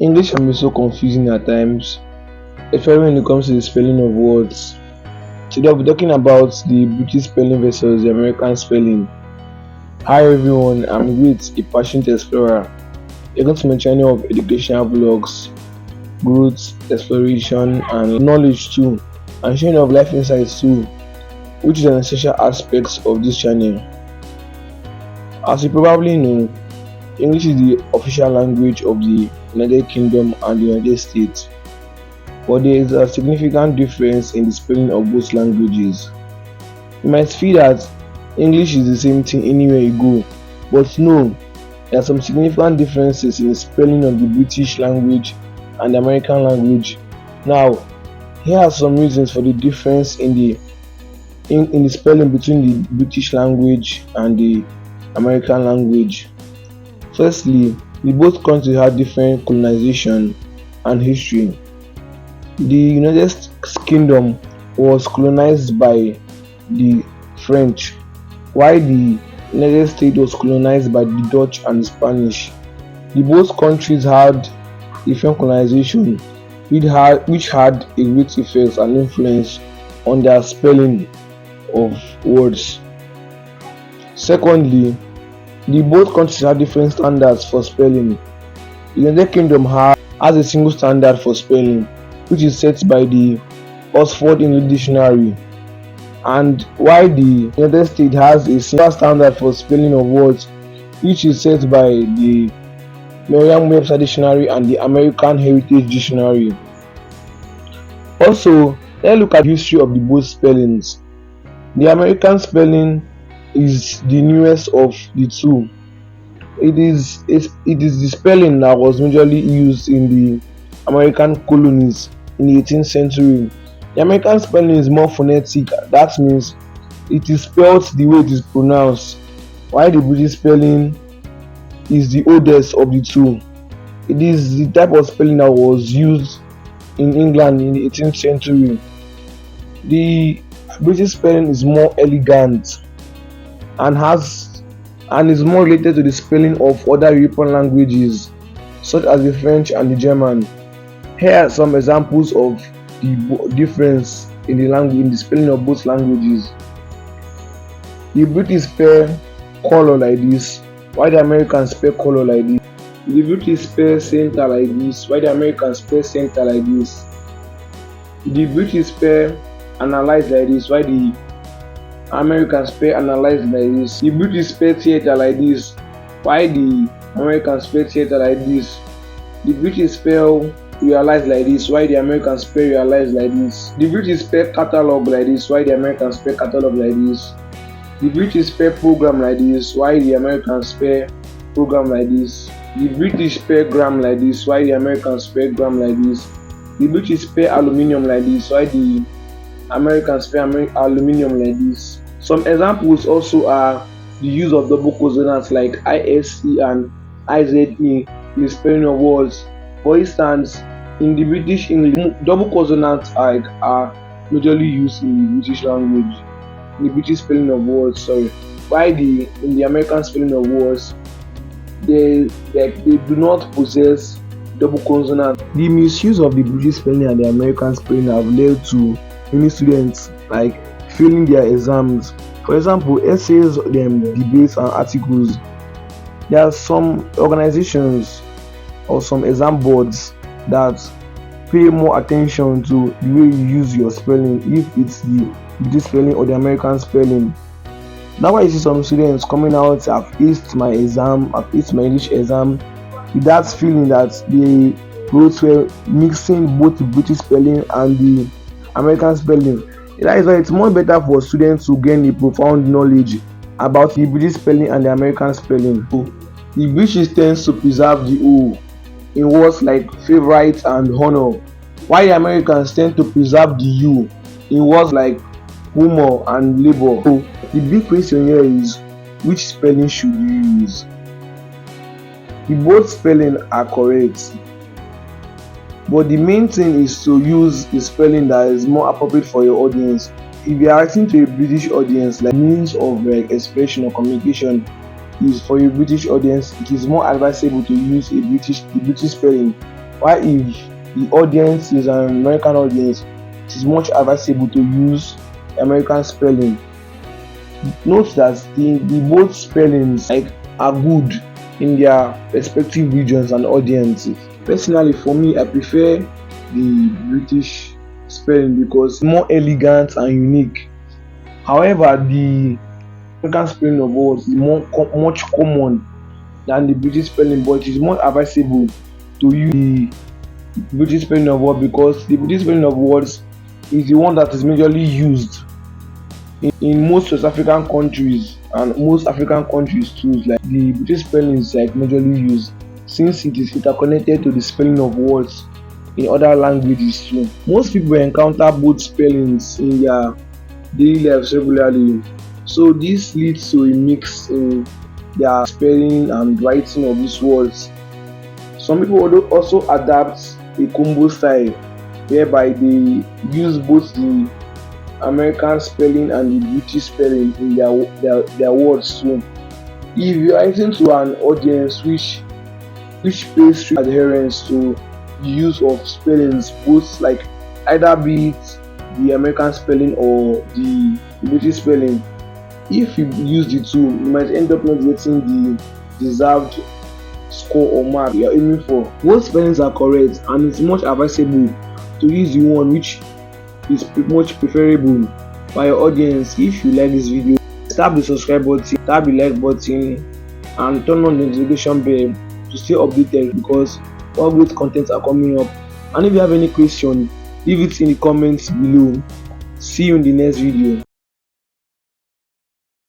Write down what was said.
English can be so confusing at times, especially when it comes to the spelling of words. Today I'll be talking about the British spelling versus the American spelling. Hi everyone, I'm Great, a passionate explorer. Welcome to my channel of educational vlogs, growth, exploration, and knowledge too, and sharing of life insights too, which is an essential aspect of this channel. As you probably know, English is the official language of the United Kingdom and the United States, but there is a significant difference in the spelling of both languages. You might feel that English is the same thing anywhere you go, but no, there are some significant differences in the spelling of the British language and the American language. Now, here are some reasons for the difference in the spelling between the British language and the American language. Firstly, the both countries had different colonization and history. The United Kingdom was colonized by the French, while the United States was colonized by the Dutch and the Spanish. The both countries had different colonization, which had a great effect and influence on their spelling of words. Secondly, the both countries have different standards for spelling. The United Kingdom has a single standard for spelling, which is set by the Oxford English Dictionary, and while the United States has a single standard for spelling of words, which is set by the Merriam-Webster Dictionary and the American Heritage Dictionary. Also, let's look at the history of the both spellings. The American spelling is the newest of the two. It is the spelling that was majorly used in the American colonies in the 18th century. The American spelling is more phonetic, that means it is spelled the way it is pronounced, while the British spelling is the oldest of the two. It is the type of spelling that was used in England in the 18th century. The British spelling is more elegant and is more related to the spelling of other European languages such as the French and the German. Here are some examples of the difference in the spelling of both languages. The British spell color like this, while the Americans spell color like this. The British spell center like this, while the Americans spell center like this. The British spell analyze like this, while the Americans spell analyze like this. The British spell theater like this, while the Americans spell theater like this. The British spell realize like this, while the Americans spell realize like this. The British spell catalog like this, while the Americans spell catalog like this. The British spell program like this, while the Americans spell program like this. The British spell gram like this, while the Americans spell gram like this. The British spell aluminium like this, while the Americans spell aluminium like this. Some examples also are the use of double consonants like ISE and IZE in the spelling of words. For instance, in the British English, double consonants are majorly used in the British language, in the British spelling of words, while in the American spelling of words, they do not possess double consonants. The misuse of the British spelling and the American spelling have led to many students failing their exams. For example, essays, debates, and articles. There are some organizations or some exam boards that pay more attention to the way you use your spelling, if it's the British spelling or the American spelling. That's why you see some students coming out, I've aced my English exam, with that feeling that they wrote well, mixing both the British spelling and the American spelling. That is why it's more better for students to gain a profound knowledge about the British spelling and the American spelling. The British tends to preserve the O in words like favorite and honor, while the Americans tend to preserve the U in words like humor and labor. So the big question here is, which spelling should you use? The both spelling are correct, but the main thing is to use the spelling that is more appropriate for your audience. If you are writing to a British audience, like means of expression or communication is for a British audience, it is more advisable to use the British spelling Why if the audience is an American audience, it is much advisable to use American spelling. Note that the both spellings are good in their respective regions and audiences. Personally, for me, I prefer the British spelling because it's more elegant and unique. However, the American spelling of words is much common than the British spelling, but it is more advisable to use the British spelling of words because the British spelling of words is the one that is majorly used in most West African countries and most African countries too. Like the British spelling is majorly used since it is interconnected to the spelling of words in other languages too. Most people encounter both spellings in their daily lives regularly, so this leads to a mix in their spelling and writing of these words. Some people also adapt a combo style whereby they use both the American spelling and the British spelling in their words too. If you are writing to an audience which pays strict adherence to the use of spellings, both either be it the American spelling or the British spelling, if you use the two, you might end up not getting the deserved score or mark you are aiming for. Both spellings are correct, and it's much advisable to use the one which is much preferable by your audience. If you like this video, tap the subscribe button, tap the like button, and turn on the notification bell to stay updated because all great contents are coming up. And if you have any question, leave it in the comments below. See you in the next video.